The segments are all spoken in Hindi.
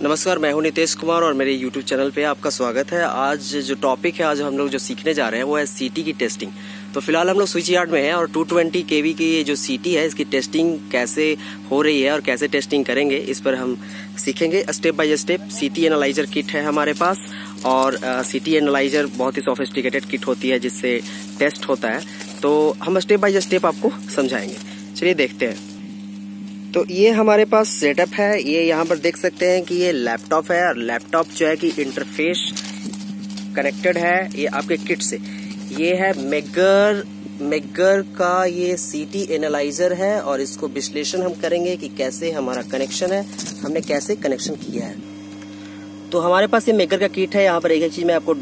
नमस्कार, मैं हूं नितेश कुमार और मेरे YouTube चैनल पे आपका स्वागत है। आज जो टॉपिक है, आज हम लोग जो सीखने जा रहे हैं वो है सीटी की टेस्टिंग। तो फिलहाल हम लोग स्विच यार्ड में हैं और 220 kV की ये जो सीटी है इसकी टेस्टिंग कैसे हो रही है और कैसे टेस्टिंग करेंगे इस पर हम सीखेंगे स्टेप बाय स्टेप। सीटी एनालाइजर किट है हमारे पास और सीटी एनालाइजर बहुत ही सोफिस्टिकेटेड किट होती है जिससे टेस्ट होता है। तो हम स्टेप बाय स्टेप आपको समझाएंगे। चलिए देखते हैं। तो ये हमारे पास सेटअप है। ये यहाँ पर देख सकते हैं कि ये लैपटॉप है और लैपटॉप जो है कि इंटरफेस कनेक्टेड है ये आपके किट से। ये है मेगर का ये सीटी एनालाइजर है और इसको विश्लेषण हम करेंगे कि कैसे हमारा कनेक्शन है, हमने कैसे कनेक्शन किया है। तो हमारे पास ये मेगर का किट है। यहाँ पर एक चीज मैं आपको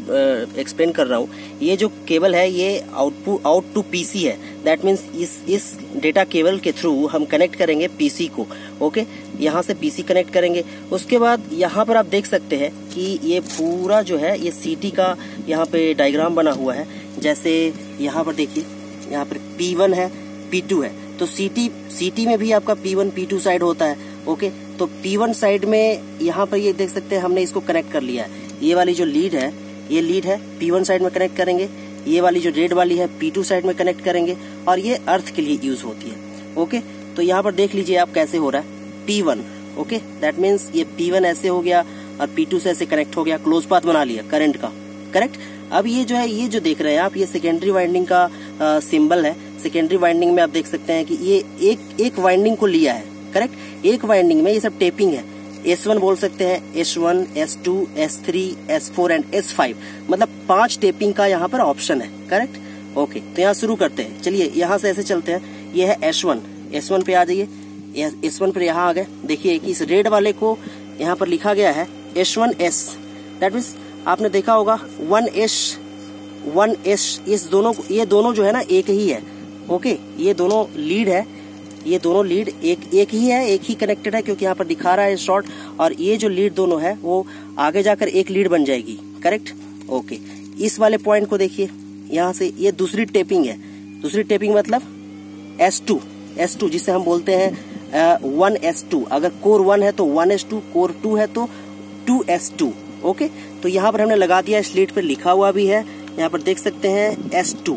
एक्सप्लेन कर रहा हूँ। ये जो केबल है ये आउट टू पीसी है। दैट मीन्स इस डेटा केबल के थ्रू हम कनेक्ट करेंगे पीसी को। ओके, यहाँ से पीसी कनेक्ट करेंगे। उसके बाद यहाँ पर आप देख सकते हैं कि ये पूरा जो है ये सीटी का यहाँ पे डायग्राम बना हुआ है। जैसे यहाँ पर देखिए, यहाँ पर P1 है, P2 है। तो सीटी में भी आपका P1 P2 साइड होता है। ओके, तो P1 साइड में यहाँ पर ये देख सकते हैं हमने इसको कनेक्ट कर लिया है। ये वाली जो लीड है, ये लीड है P1 साइड में कनेक्ट करेंगे। ये वाली जो रेड वाली है P2 साइड में कनेक्ट करेंगे और ये अर्थ के लिए यूज होती है। ओके, तो यहाँ पर देख लीजिए आप कैसे हो रहा है P1। ओके, दैट मीन्स ये P1 ऐसे हो गया और P2 से ऐसे कनेक्ट हो गया, क्लोज पाथ बना लिया करंट का। करेक्ट। अब ये जो है, ये जो देख रहे हैं आप, ये सेकेंडरी वाइंडिंग का सिंबल है। सेकेंडरी वाइंडिंग में आप देख सकते हैं कि ये एक वाइंडिंग को लिया है। करेक्ट, एक वाइंडिंग में ये सब टेपिंग है। S1 बोल सकते हैं, S1, S2, S3, S4 and S5, मतलब 5 टेपिंग का यहाँ पर ऑप्शन है। करेक्ट। ओके, तो यहाँ शुरू करते हैं। चलिए यहाँ से ऐसे चलते हैं। ये है S1 पे आ जाइए। S1 पर यहाँ आ गए। देखिए कि इस रेड वाले को यहाँ पर लिखा गया है S1S। दैट मीन्स आपने देखा होगा 1S ये दोनों जो है ना एक ही है। ओके, ये दोनों लीड है, ये दोनों लीड एक ही है, एक ही कनेक्टेड है क्योंकि यहाँ पर दिखा रहा है शॉर्ट। और ये जो लीड दोनों है वो आगे जाकर एक लीड बन जाएगी। करेक्ट। ओके, इस वाले पॉइंट को देखिए, यहाँ से ये दूसरी टेपिंग है। दूसरी टेपिंग मतलब S2 जिसे हम बोलते हैं 1S2। अगर कोर 1 है तो 1S2, कोर 2 है तो 2S2। ओके, तो यहाँ पर हमने लगा दिया। स्लीट पर लिखा हुआ भी है, यहाँ पर देख सकते हैं S2।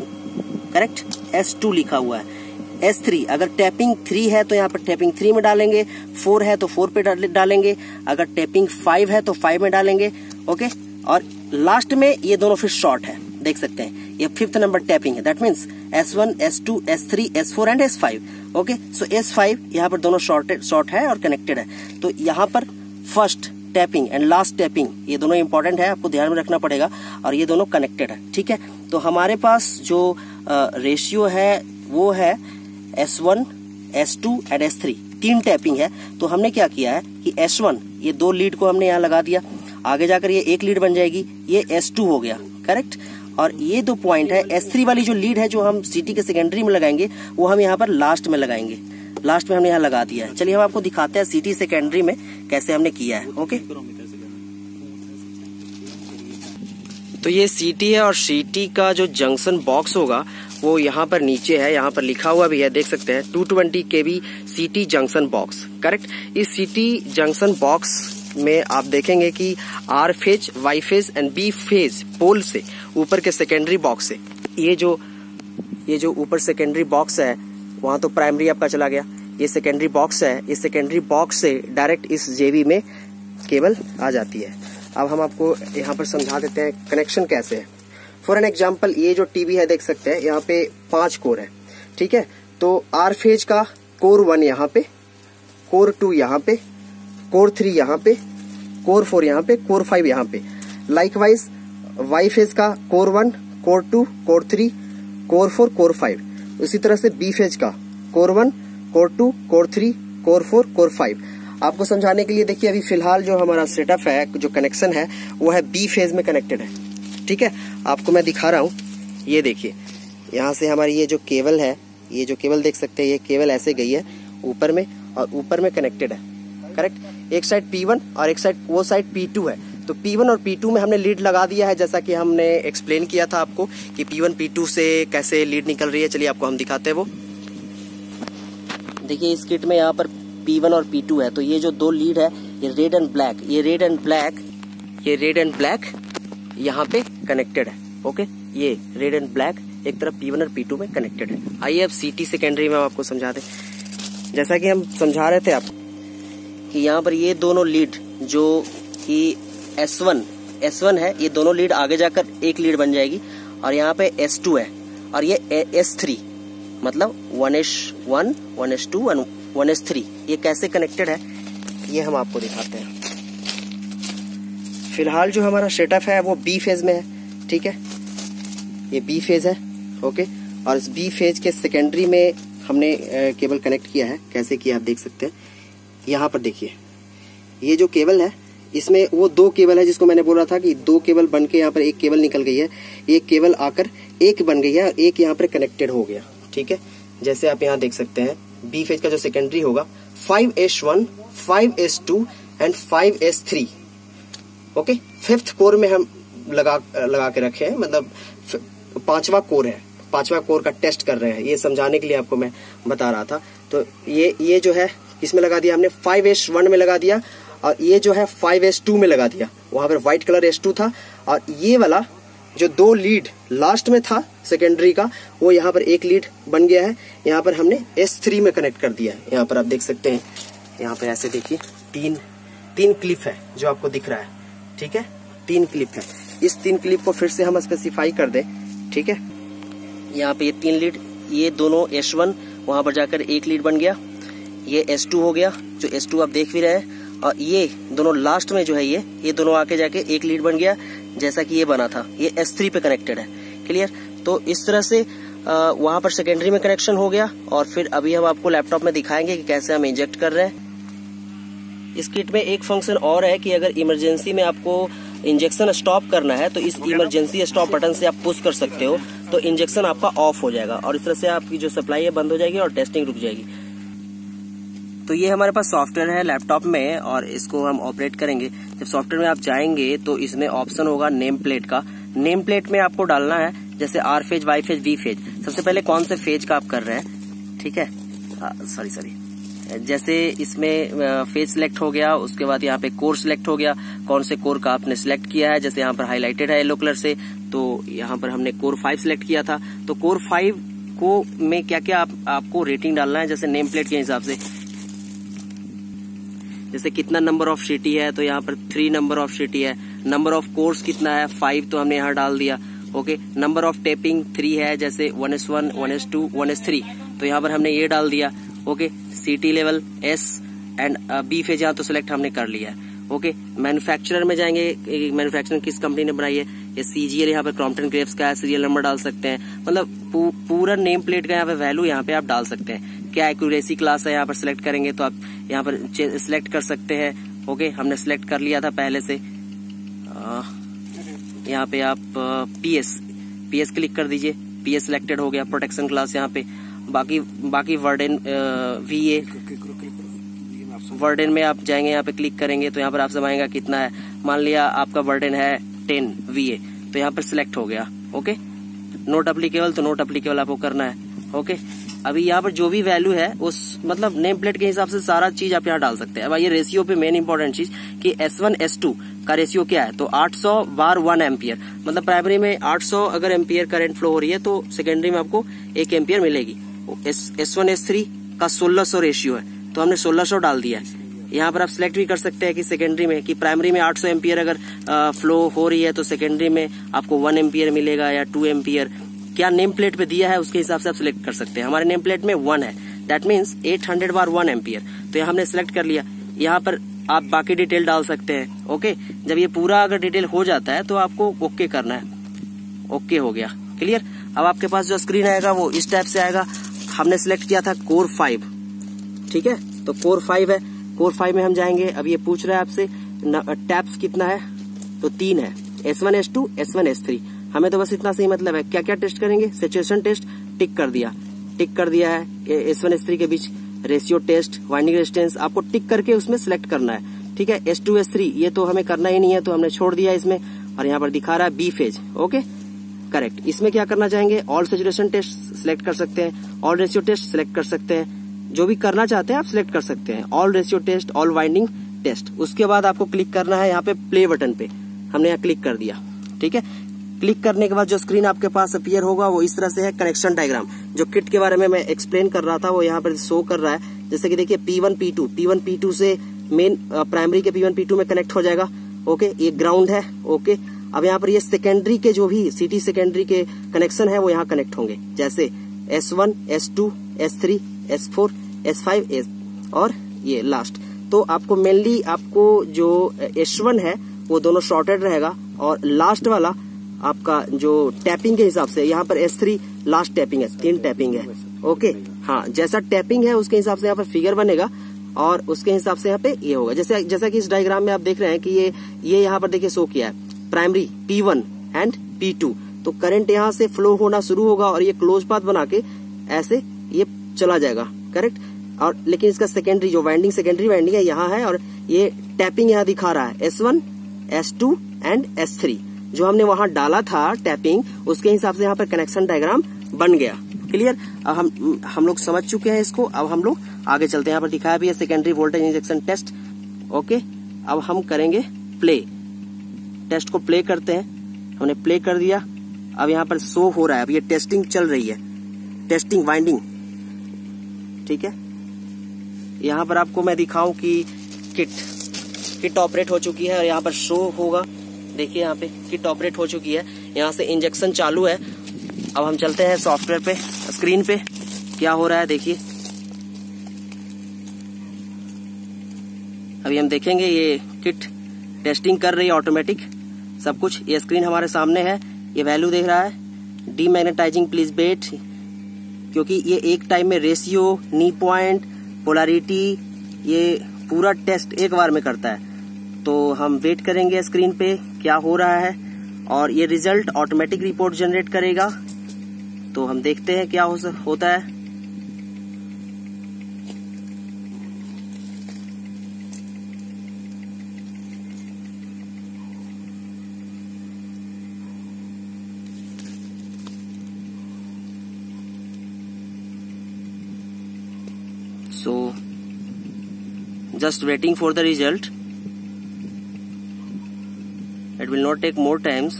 करेक्ट, S2 लिखा हुआ है। S3 अगर टैपिंग 3 है तो यहाँ पर टैपिंग 3 में डालेंगे, 4 है तो 4 पे डालेंगे, अगर टैपिंग 5 है तो 5 में डालेंगे। ओके, और लास्ट में ये दोनों फिर शॉर्ट है, देख सकते हैं ये 5th नंबर टैपिंग है। That means S1, S2, S3, S4 and S5। Okay, so S5 यहाँ पर दोनों शॉर्ट है और कनेक्टेड है। तो यहाँ पर first tapping and last tapping ये दोनों इंपॉर्टेंट है, आपको ध्यान में रखना पड़ेगा। और ये दोनों कनेक्टेड है। ठीक है, तो हमारे पास जो रेशियो है वो है S1, S2 and S3, 3 tapping है। तो हमने क्या किया है कि S1 ये 2 लीड को हमने यहाँ लगा दिया, आगे जाकर ये एक लीड बन जाएगी, ये S2 हो गया। करेक्ट। और ये 2 पॉइंट है। S3 वाली जो लीड है जो हम सीटी के सेकेंडरी में लगाएंगे वो हम यहाँ पर लास्ट में लगाएंगे। लास्ट में हमने यहाँ लगा दिया है। चलिए हम आपको दिखाते हैं सीटी सेकेंडरी में कैसे हमने किया है। ओके, तो ये सीटी है और सीटी का जो जंक्शन बॉक्स होगा वो यहाँ पर नीचे है, यहाँ पर लिखा हुआ भी है, देख सकते हैं 220 kV सीटी जंक्शन बॉक्स। करेक्ट। इस सीटी जंक्शन बॉक्स में आप देखेंगे कि R phase, Y phase and B phase pole से ऊपर के सेकेंडरी बॉक्स से ये जो ऊपर सेकेंडरी बॉक्स है वहां तो प्राइमरी आपका चला गया। ये सेकेंडरी बॉक्स है, इस सेकेंडरी बॉक्स से डायरेक्ट इस जेबी में केबल आ जाती है। अब हम आपको यहाँ पर समझा देते हैं कनेक्शन कैसे है। फॉर एन एग्जाम्पल, ये जो टीवी है देख सकते हैं यहाँ पे 5 कोर है। ठीक है, तो R फेज का कोर 1 यहाँ पे, कोर 2 यहाँ पे, कोर 3 यहाँ पे, कोर 4 यहाँ पे, कोर 5 यहाँ पे। लाइकवाइज Y फेज का core 1, core 2, core 3, core 4, core 5। इसी तरह से B फेज का core 1, core 2, core 3, core 4, core 5। आपको समझाने के लिए देखिए अभी फिलहाल जो हमारा सेटअप है, जो कनेक्शन है वो है B फेज में कनेक्टेड है। ठीक है, आपको मैं दिखा रहा हूँ। ये देखिए यहाँ से हमारी ये जो केबल है, ये जो केबल देख सकते हैं, ये केबल ऐसे गई है ऊपर में और ऊपर में कनेक्टेड है। करेक्ट, एक साइड P1 और एक साइड वो साइड P2 है। तो P1 और P2 में हमने लीड लगा दिया है, जैसा कि हमने एक्सप्लेन किया था आपको कि P1 P2 से कैसे लीड निकल रही है। चलिए आपको हम दिखाते हैं वो। देखिए इस किट में यहाँ पर P1 और P2 है, तो ये जो दो लीड है ये रेड एंड ब्लैक, ये रेड एंड ब्लैक यहाँ पे कनेक्टेड है। ओके, ये रेड एंड ब्लैक एक तरफ P1 और P2 में कनेक्टेड है। आइए अब CT सेकेंडरी में आपको समझा दें। जैसा कि हम समझा रहे थे आप कि यहाँ पर ये दोनों लीड जो कि S1 है, ये दोनों लीड आगे जाकर एक लीड बन जाएगी, और यहाँ पे S2 है और ये S3, मतलब 1S1, 1S2 और 1S3। ये कैसे कनेक्टेड है ये हम आपको दिखाते हैं। फिलहाल जो हमारा सेटअप है वो B फेज में है, ठीक है, ये B फेज है। ओके, और इस B फेज के सेकेंडरी में हमने केबल कनेक्ट किया है। कैसे किया आप देख सकते हैं। यहाँ पर देखिए, ये जो केबल है इसमें वो दो केबल है जिसको मैंने बोला था कि दो केबल बन के यहाँ पर एक केबल निकल गई है, एक केबल आकर एक बन गई है, एक यहाँ पर कनेक्टेड हो गया। ठीक है, जैसे आप यहाँ देख सकते हैं B फेज का जो सेकेंडरी होगा 5S1, 5S2 and 5S3। Okay, 5th core में हम लगा के रखे हैं, मतलब 5वां कोर है, 5वां कोर का टेस्ट कर रहे हैं। ये समझाने के लिए आपको मैं बता रहा था। तो ये जो है इसमें लगा दिया हमने 5S1 में लगा दिया, और ये जो है 5S2 में लगा दिया। वहां पर व्हाइट कलर S2 था, और ये वाला जो दो लीड लास्ट में था सेकेंडरी का, वो यहाँ पर एक लीड बन गया है। यहाँ पर हमने S3 में कनेक्ट कर दिया है। यहाँ पर आप देख सकते हैं, यहाँ पर ऐसे देखिए तीन क्लिप है जो आपको दिख रहा है। ठीक है, 3 क्लिप है। इस 3 क्लिप को फिर से हम स्पेसिफाई कर दें। ठीक है, यहाँ पे ये 3 लीड, ये दोनों S1 वहां पर जाकर एक लीड बन गया, ये S2 हो गया जो S2 आप देख भी रहे हैं, और ये दोनों लास्ट में जो है ये दोनों आके जाके एक लीड बन गया, जैसा कि ये बना था, ये S3 पे कनेक्टेड है। क्लियर। तो इस तरह से वहां पर सेकेंडरी में कनेक्शन हो गया, और फिर अभी हम आपको लैपटॉप में दिखाएंगे कि कैसे हम इंजेक्ट कर रहे हैं। इस किट में एक फंक्शन और है कि अगर इमरजेंसी में आपको इंजेक्शन स्टॉप करना है तो इस इमरजेंसी स्टॉप बटन से आप पुश कर सकते हो, तो इंजेक्शन आपका ऑफ हो जाएगा, और इस तरह से आपकी जो सप्लाई है बंद हो जाएगी और टेस्टिंग रुक जाएगी। तो ये हमारे पास सॉफ्टवेयर है लैपटॉप में, और इसको हम ऑपरेट करेंगे। जब सॉफ्टवेयर में आप जाएंगे तो इसमें ऑप्शन होगा नेम प्लेट का। नेम प्लेट में आपको डालना है जैसे R phase, Y phase, V phase. सबसे पहले कौन से फेज का आप कर रहे हैं, ठीक है, सॉरी जैसे इसमें फेज सिलेक्ट हो गया, उसके बाद यहाँ पे कोर सिलेक्ट हो गया, कौन से कोर का आपने सिलेक्ट किया है। जैसे यहाँ पर हाईलाइटेड है येलो कलर से, तो यहाँ पर हमने कोर 5 सिलेक्ट किया था। तो कोर 5 को में क्या क्या आपको रेटिंग डालना है, जैसे नेम प्लेट के हिसाब से, जैसे कितना नंबर ऑफ सिटी है, तो यहाँ पर 3 नंबर ऑफ सिटी है। नंबर ऑफ कोर्स कितना है, 5, तो हमने यहाँ डाल दिया। ओके, नंबर ऑफ टेपिंग 3 है, जैसे 1S1, 1S2, 1S3, तो यहाँ पर हमने ये डाल दिया। Okay, city level S and B phase यहाँ तो सिलेक्ट हमने कर लिया है। ओके, मैन्युफैक्चरर में जाएंगे, मैन्युफैक्चरिंग किस कंपनी ने बनाई है, ये CGL यहाँ पे क्रॉम्पटन ग्रेव्स का है, सीरियल नंबर डाल सकते हैं। मतलब पूरा नेम प्लेट का यहाँ पे वैल्यू यहाँ पे आप डाल सकते हैं। क्या एक्यूरेसी क्लास है यहाँ पर सिलेक्ट करेंगे तो आप यहाँ पर सिलेक्ट कर सकते हैं। ओके, हमने सिलेक्ट कर लिया था पहले से। यहाँ पे आप PS क्लिक कर दीजिए, PS सिलेक्टेड हो गया। प्रोटेक्शन क्लास यहाँ पे, बाकी वर्डन VA वर्डन में आप जाएंगे, यहाँ पे क्लिक करेंगे तो यहाँ पर आपसे मांगेगा कितना है। मान लिया आपका वर्डन है 10 VA, तो यहाँ पर सिलेक्ट हो गया। ओके, नोट अप्लीकेबल, तो नोट अप्लीकेबल आपको करना है। ओके, अभी यहाँ पर जो भी वैल्यू है उस मतलब नेम प्लेट के हिसाब से सारा चीज आप यहाँ डाल सकते हैं। अब ये रेशियो पे मेन इंपॉर्टेंट चीज कि S1 S2 का रेशियो क्या है, तो 800/1 एम्पियर, मतलब प्राइमरी में 800 अगर एम्पियर करंट फ्लो हो रही है तो सेकेंडरी में आपको 1 एम्पियर मिलेगी। S1 S3 का 1600 रेशियो है, तो हमने 1600 डाल दिया है। यहाँ पर आप सिलेक्ट भी कर सकते हैं कि सेकेंडरी में, कि प्राइमरी में 800 एम्पियर अगर फ्लो हो रही है तो सेकेंडरी में आपको 1 एम्पियर मिलेगा या 2 एम्पियर। क्या नेम प्लेट पे दिया है उसके हिसाब से आप सिलेक्ट कर सकते हैं। हमारे नेम प्लेट में 1 है, दैट मीन्स 800/1 एम्पियर, तो यहाँ हमने सिलेक्ट कर लिया। यहाँ पर आप बाकी डिटेल डाल सकते हैं। ओके, जब ये पूरा अगर डिटेल हो जाता है तो आपको ओके करना है। ओके हो गया, क्लियर। अब आपके पास जो स्क्रीन आएगा वो इस टाइप से आएगा। हमने सिलेक्ट किया था कोर 5, ठीक है, तो कोर 5 है। कोर 5 में हम जाएंगे। अब ये पूछ रहा है आपसे टैप्स कितना है, तो 3 है, S1 S2 S1 S3। हमें तो बस इतना सही मतलब है। क्या क्या टेस्ट करेंगे, सैचुरेशन टेस्ट टिक कर दिया है। S1 S3 के बीच रेशियो टेस्ट, वाइंडिंग रेजिस्टेंस आपको टिक करके उसमें सिलेक्ट करना है। ठीक है, S2 S3 ये तो हमें करना ही नहीं है, तो हमने छोड़ दिया इसमें। और यहाँ पर दिखा रहा है B फेज। Okay, correct. इसमें क्या करना चाहेंगे, ऑल सैचुरेशन टेस्ट सिलेक्ट कर सकते हैं, ऑल रेशियो टेस्ट सिलेक्ट कर सकते हैं, जो भी करना चाहते हैं आप सिलेक्ट कर सकते हैं, all ratio test, all winding test. उसके बाद आपको क्लिक करना है यहाँ पे प्ले बटन पे, हमने यहाँ क्लिक कर दिया, ठीक है। क्लिक करने के बाद जो स्क्रीन आपके पास अपीयर होगा वो इस तरह से है। कनेक्शन डायग्राम जो किट के बारे में मैं एक्सप्लेन कर रहा था वो यहाँ पर शो कर रहा है। जैसे कि देखिए P1 P2 से मेन प्राइमरी के P1 P2 में कनेक्ट हो जाएगा, ओके। ये ग्राउंड है, ओके। अब यहाँ पर ये सेकेंडरी के जो भी सिटी सेकेंडरी के कनेक्शन है वो यहाँ कनेक्ट होंगे, जैसे S1, S2, S3, S4, S5 और ये लास्ट। तो आपको मेनली आपको जो S1 है वो दोनों शॉर्टेड रहेगा और लास्ट वाला आपका जो टैपिंग के हिसाब से यहाँ पर S3 लास्ट टैपिंग है, 3 टैपिंग है, ओके। हाँ, जैसा टैपिंग है उसके हिसाब से यहाँ पर फिगर बनेगा और उसके हिसाब से यहाँ पे ये होगा। जैसा कि इस डायग्राम में आप देख रहे हैं कि ये यहाँ पर देखिए शो किया है प्राइमरी P1 एंड P2। तो करंट यहाँ से फ्लो होना शुरू होगा और ये क्लोज पाथ बना के ऐसे ये चला जाएगा, करेक्ट। और लेकिन इसका सेकेंडरी जो वाइंडिंग, सेकेंडरी वाइंडिंग है यहाँ है और ये टैपिंग यहाँ दिखा रहा है S1, S2 एंड S3। जो हमने वहां डाला था टैपिंग, उसके हिसाब से यहाँ पर कनेक्शन डायग्राम बन गया। क्लियर? अब हम लोग समझ चुके हैं इसको। अब हम लोग आगे चलते हैं। यहाँ पर दिखाया भी है secondary voltage injection test, okay. अब हम करेंगे प्ले, टेस्ट को प्ले करते हैं। हमने प्ले कर दिया, अब यहाँ पर शो हो रहा है, अब ये टेस्टिंग चल रही है, टेस्टिंग वाइंडिंग, ठीक है। यहाँ पर आपको मैं दिखाऊं कि किट ऑपरेट हो चुकी है और यहाँ पर शो होगा, देखिए यहाँ पे किट ऑपरेट हो चुकी है, यहाँ से इंजेक्शन चालू है। अब हम चलते हैं सॉफ्टवेयर पे, स्क्रीन पे क्या हो रहा है देखिए। अभी हम देखेंगे ये किट टेस्टिंग कर रही है ऑटोमेटिक सब कुछ। ये स्क्रीन हमारे सामने है, ये वैल्यू देख रहा है डीमैग्नेटाइजिंग प्लीज वेट, क्योंकि ये एक टाइम में रेशियो, नी पॉइंट, पोलैरिटी, ये पूरा टेस्ट एक बार में करता है। तो हम वेट करेंगे स्क्रीन पे क्या हो रहा है और ये रिजल्ट ऑटोमेटिक रिपोर्ट जनरेट करेगा। तो हम देखते हैं क्या होता है। So just waiting for the result. It will not take more times.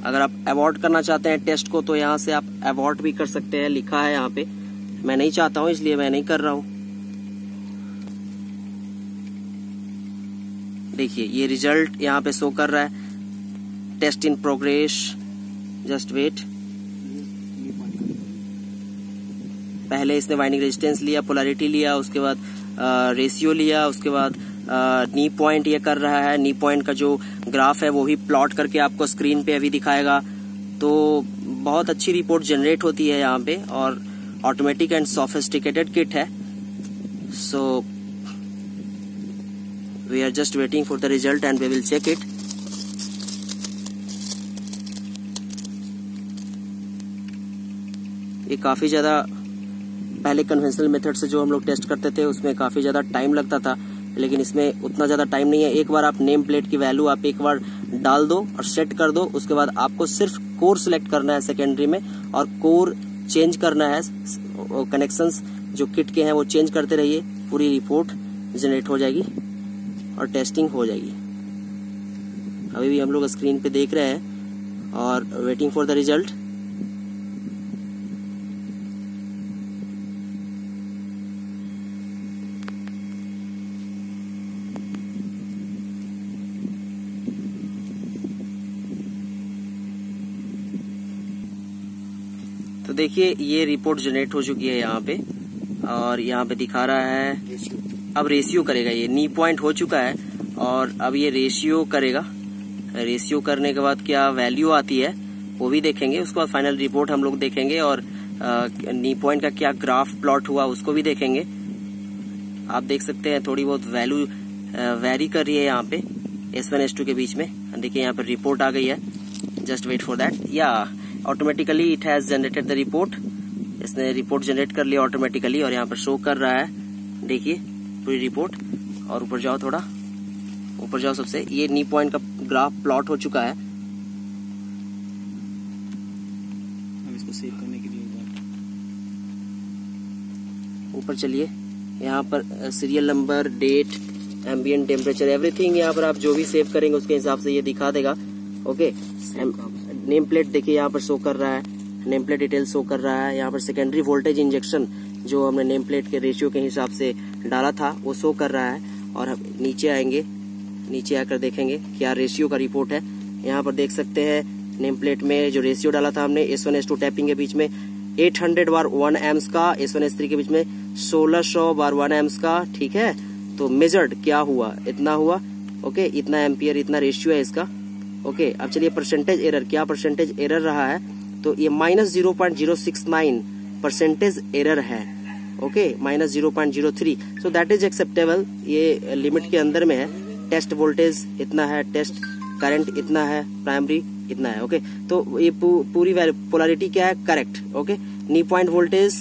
अगर आप अवॉर्ड करना चाहते हैं टेस्ट को तो यहाँ से आप अवॉर्ड भी कर सकते हैं, लिखा है यहाँ पे। मैं नहीं चाहता हूँ इसलिए मैं नहीं कर रहा हूँ। देखिए ये रिजल्ट यहाँ पे शो कर रहा है, test in progress, just wait. पहले इसने वाइंडिंग रेजिस्टेंस लिया, पोलैरिटी लिया, उसके बाद रेशियो लिया, उसके बाद नी पॉइंट ये कर रहा है। नी पॉइंट का जो ग्राफ है वो भी प्लॉट करके आपको स्क्रीन पे अभी दिखाएगा। तो बहुत अच्छी रिपोर्ट जनरेट होती है यहाँ पे और ऑटोमेटिक एंड सोफिस्टिकेटेड किट है। So we are just waiting for the result and we will check it. ये काफी ज्यादा पहले कन्वेंशनल मेथड से जो हम लोग टेस्ट करते थे उसमें काफी ज्यादा टाइम लगता था, लेकिन इसमें उतना ज्यादा टाइम नहीं है। एक बार आप नेम प्लेट की वैल्यू आप एक बार डाल दो और सेट कर दो, उसके बाद आपको सिर्फ कोर सिलेक्ट करना है सेकेंडरी में और कोर चेंज करना है। कनेक्शंस जो किट के हैं वो चेंज करते रहिए, पूरी रिपोर्ट जनरेट हो जाएगी और टेस्टिंग हो जाएगी। अभी भी हम लोग स्क्रीन पे देख रहे हैं और वेटिंग फॉर द रिजल्ट। तो देखिए ये रिपोर्ट जनरेट हो चुकी है यहाँ पे और यहाँ पे दिखा रहा है अब रेशियो करेगा। ये नी पॉइंट हो चुका है और अब ये रेशियो करेगा। रेशियो करने के बाद क्या वैल्यू आती है वो भी देखेंगे, उसके बाद फाइनल रिपोर्ट हम लोग देखेंगे और नी पॉइंट का क्या ग्राफ प्लॉट हुआ उसको भी देखेंगे। आप देख सकते हैं थोड़ी बहुत वैल्यू वेरी कर रही है यहाँ पे S1 S2 के बीच में। देखिए यहाँ पे रिपोर्ट आ गई है, जस्ट वेट फॉर दैट। या automatically it has generated the report. इसने रिपोर्ट जनरेट कर लिया ऑटोमेटिकली और यहाँ पर शो कर रहा है, देखिए पूरी रिपोर्ट। और ऊपर जाओ, थोड़ा ऊपर जाओ सबसे। ये नी पॉइंट का ग्राफ प्लॉट हो चुका है। अब इसको सेव करने के लिए ऊपर चलिए, यहाँ पर serial number, date, ambient temperature, everything यहाँ पर आप जो भी सेव करेंगे उसके हिसाब से ये दिखा देगा। ओके, नेम प्लेट देखिए यहाँ पर शो कर रहा है, नेम प्लेट डिटेल शो कर रहा है। यहाँ पर सेकेंडरी वोल्टेज इंजेक्शन जो हमने नेम प्लेट के रेशियो के हिसाब से डाला था वो शो कर रहा है। और हम नीचे आएंगे, नीचे आकर देखेंगे क्या रेशियो का रिपोर्ट है। यहाँ पर देख सकते हैं नेम प्लेट में जो रेशियो डाला था हमने S1 S2 टैपिंग के बीच में 800 बार 1 एम्स का, S1 S3 के बीच में 1600 बार 1 एम्स का। ठीक है, तो मेजर्ड क्या हुआ, इतना हुआ। ओके, इतना एम्पियर, इतना रेशियो है इसका। ओके, अब चलिए परसेंटेज एरर, क्या परसेंटेज एरर रहा है, तो ये -0.069 परसेंटेज एरर है। Okay, -0.03, so that is acceptable, ये लिमिट के अंदर में है। टेस्ट वोल्टेज इतना है, टेस्ट करंट इतना है, प्राइमरी इतना है। ओके, तो ये पूरी पोलैरिटी क्या है, करेक्ट। ओके, नी पॉइंट वोल्टेज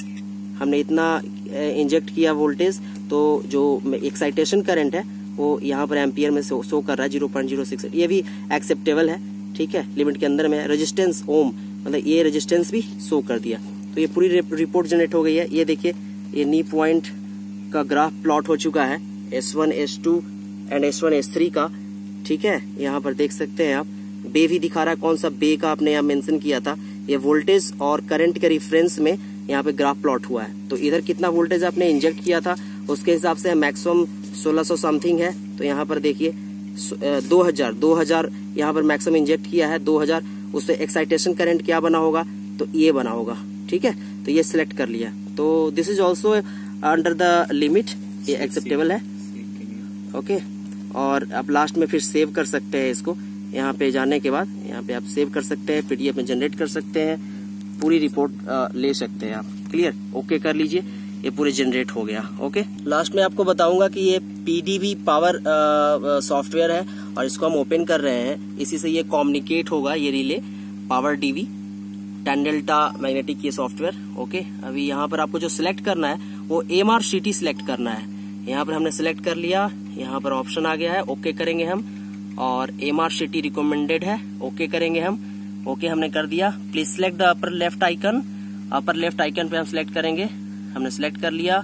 हमने इतना इंजेक्ट किया वोल्टेज, तो जो एक्साइटेशन करंट है वो यहाँ पर एम्पियर में शो कर रहा है 0.06, ये भी एक्सेप्टेबल है। ठीक है, लिमिट के अंदर में। रेजिस्टेंस ओम, मतलब ये रेजिस्टेंस भी शो कर दिया। तो ये पूरी रिपोर्ट जनरेट हो गई है। ये देखिए, ये नी पॉइंट का ग्राफ प्लॉट हो चुका है S1 S2 and S1 S3 का। ठीक है, यहाँ पर देख सकते हैं आप, बे भी दिखा रहा है, कौन सा बे का आपने यहाँ मेंशन किया था। ये वोल्टेज और करंट के रिफरेंस में यहाँ पे ग्राफ प्लॉट हुआ है। तो इधर कितना वोल्टेज आपने इंजेक्ट किया था उसके हिसाब से मैक्सिमम 1600 समथिंग है। तो यहाँ पर देखिए 2000 यहाँ पर मैक्सिमम इंजेक्ट किया है 2000, उससे एक्साइटेशन करंट क्या बना होगा, तो ये बना होगा। ठीक है, तो ये सिलेक्ट कर लिया, तो this is also under the limit, ये एक्सेप्टेबल है। ओके, और आप लास्ट में फिर सेव कर सकते हैं इसको। यहाँ पे जाने के बाद यहाँ पे आप सेव कर सकते हैं, PDF में जनरेट कर सकते हैं, पूरी रिपोर्ट ले सकते हैं आप। क्लियर, ओके कर लीजिए, ये पूरे जनरेट हो गया। ओके, लास्ट में आपको बताऊंगा कि ये PDV पावर सॉफ्टवेयर है और इसको हम ओपन कर रहे हैं। इसी से ये कम्युनिकेट होगा, ये relay power DV 10 delta magnetic ये सॉफ्टवेयर। ओके, अभी यहाँ पर आपको जो सिलेक्ट करना है वो MRCT सिलेक्ट करना है। यहाँ पर हमने सिलेक्ट कर लिया, यहाँ पर ऑप्शन आ गया है, ओके करेंगे हम, और MRCT रिकमेंडेड है, ओके करेंगे हम। ओके हमने कर दिया। Please select the upper left icon, upper left icon पे हम सिलेक्ट करेंगे, हमने सिलेक्ट कर लिया।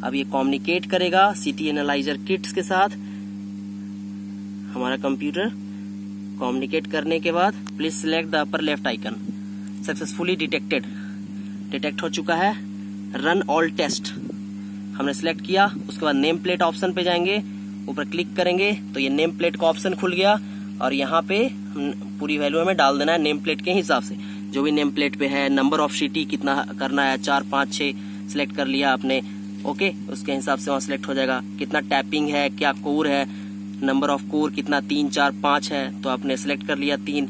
अब ये कम्युनिकेट करेगा CT एनालाइजर किट्स के साथ हमारा कंप्यूटर। कम्युनिकेट करने के बाद please select the upper left icon, successfully detected, detect हो चुका है। रन ऑल टेस्ट हमने सिलेक्ट किया। उसके बाद नेम प्लेट ऑप्शन पे जाएंगे, ऊपर क्लिक करेंगे तो ये नेम प्लेट का ऑप्शन खुल गया और यहाँ पे पूरी वैल्यू हमें डाल देना है नेम प्लेट के हिसाब से, जो भी नेम प्लेट पे है। नंबर ऑफ CT कितना करना है, 4, 5, 6 सिलेक्ट कर लिया आपने। ओके, उसके हिसाब से वहाँ सिलेक्ट हो जाएगा। कितना टैपिंग है, क्या कोर है, नंबर ऑफ कोर कितना 3, 4, 5 है, तो आपने सिलेक्ट कर लिया 3।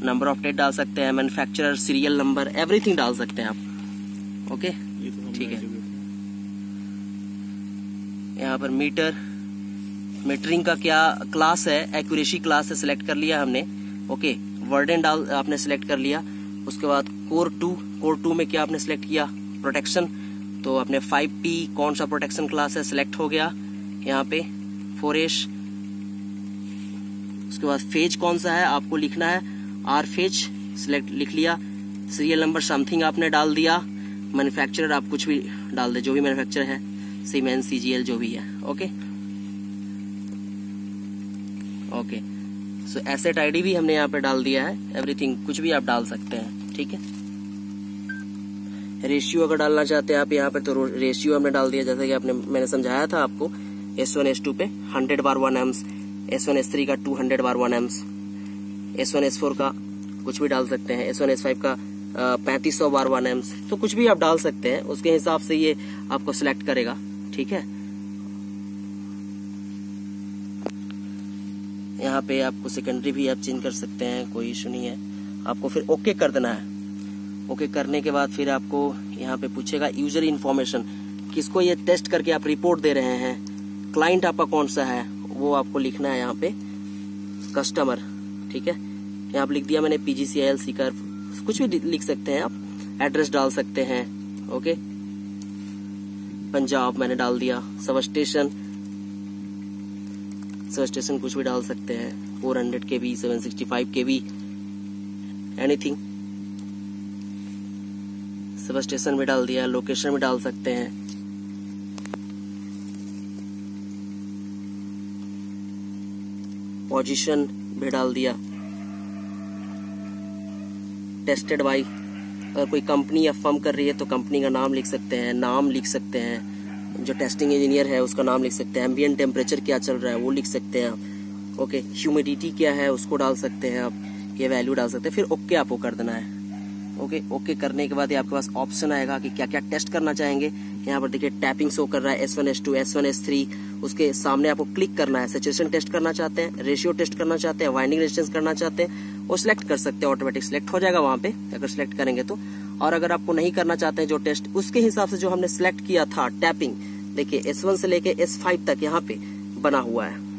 नंबर ऑफ डेट डाल सकते हैं, मैन्युफैक्चरर, सीरियल नंबर, एवरीथिंग डाल सकते हैं आप। ओके, ठीक है। यहाँ पर मीटरिंग का क्या क्लास है, एक्यूरेसी क्लास है, सिलेक्ट कर लिया हमने। ओके, वर्डन डाल आपने सिलेक्ट कर लिया। उसके बाद कोर 2 में क्या आपने सिलेक्ट किया, प्रोटेक्शन, तो आपने 5P कौन सा प्रोटेक्शन क्लास है सिलेक्ट हो गया यहाँ पे। 4S, उसके बाद फेज कौन सा है आपको लिखना है, R फेज सिलेक्ट लिख लिया। सीरियल नंबर समथिंग आपने डाल दिया। मैन्युफैक्चरर आप कुछ भी डाल दे, जो भी मैन्युफैक्चरर है, सीमेंस, CGL जो भी है। ओके ओके, सो एसेट ID भी हमने यहाँ पे डाल दिया है। एवरीथिंग कुछ भी आप डाल सकते हैं, ठीक है। रेशियो अगर डालना चाहते हैं आप यहाँ पे, तो रेशियो हमने डाल दिया, जैसे कि मैंने समझाया था आपको। S1 S2 पे 100 बार 1 एम्स, S1 S3 का 200 बार 1 एम्स, S1 S4 का कुछ भी डाल सकते हैं, S1 S5 का 3500 बार 1 एम्स, तो कुछ भी आप डाल सकते हैं। उसके हिसाब से ये आपको सिलेक्ट करेगा, ठीक है। यहाँ पे आपको सेकेंडरी भी आप चेंज कर सकते हैं, कोई इशू नहीं है। आपको फिर ओके कर देना है। ओके करने के बाद फिर आपको यहाँ पे पूछेगा यूजर इन्फॉर्मेशन, किसको ये टेस्ट करके आप रिपोर्ट दे रहे हैं, क्लाइंट आपका कौन सा है वो आपको लिखना है यहाँ पे, कस्टमर, ठीक है। यहाँ पे लिख दिया मैंने PGCIL सीकर, कुछ भी लिख सकते हैं आप, एड्रेस डाल सकते हैं। ओके, पंजाब मैंने डाल दिया, सब स्टेशन, सब स्टेशन कुछ भी डाल सकते हैं, 400 kV, 765 kV, anything. Sub station भी डाल दिया, लोकेशन भी डाल सकते हैं। पोजीशन भी डाल दिया। टेस्टेड बाय, अगर कोई कंपनी या फर्म कर रही है तो कंपनी का नाम लिख सकते हैं, नाम लिख सकते हैं, जो टेस्टिंग इंजीनियर है उसका नाम लिख सकते हैं, एम्बिएंट टेम्परेचर क्या चल रहा है वो लिख सकते हैं आप। ओके, ह्यूमिडिटी क्या है उसको डाल सकते हैं आप, ये वैल्यू डाल सकते हैं। फिर ओके आपको कर देना है। ओके, ओके करने के बाद ये आपके पास ऑप्शन आएगा कि क्या क्या टेस्ट करना चाहेंगे। यहाँ पर देखिए टैपिंग शो कर रहा है, S1 S2 S1 S3। उसके सामने आपको क्लिक करना है। सैचुरेशन टेस्ट करना चाहते हैं, रेशियो टेस्ट करना चाहते हैं, वाइंडिंग रेजिस्टेंस करना चाहते हैं, वो सिलेक्ट कर सकते हैं। ऑटोमेटिक सिलेक्ट हो जाएगा वहां पे अगर सिलेक्ट करेंगे तो। और अगर आपको नहीं करना चाहते हैं जो टेस्ट, उसके हिसाब से जो हमने सिलेक्ट किया था टैपिंग, देखिए S1 से लेके S5 तक यहाँ पे बना हुआ है।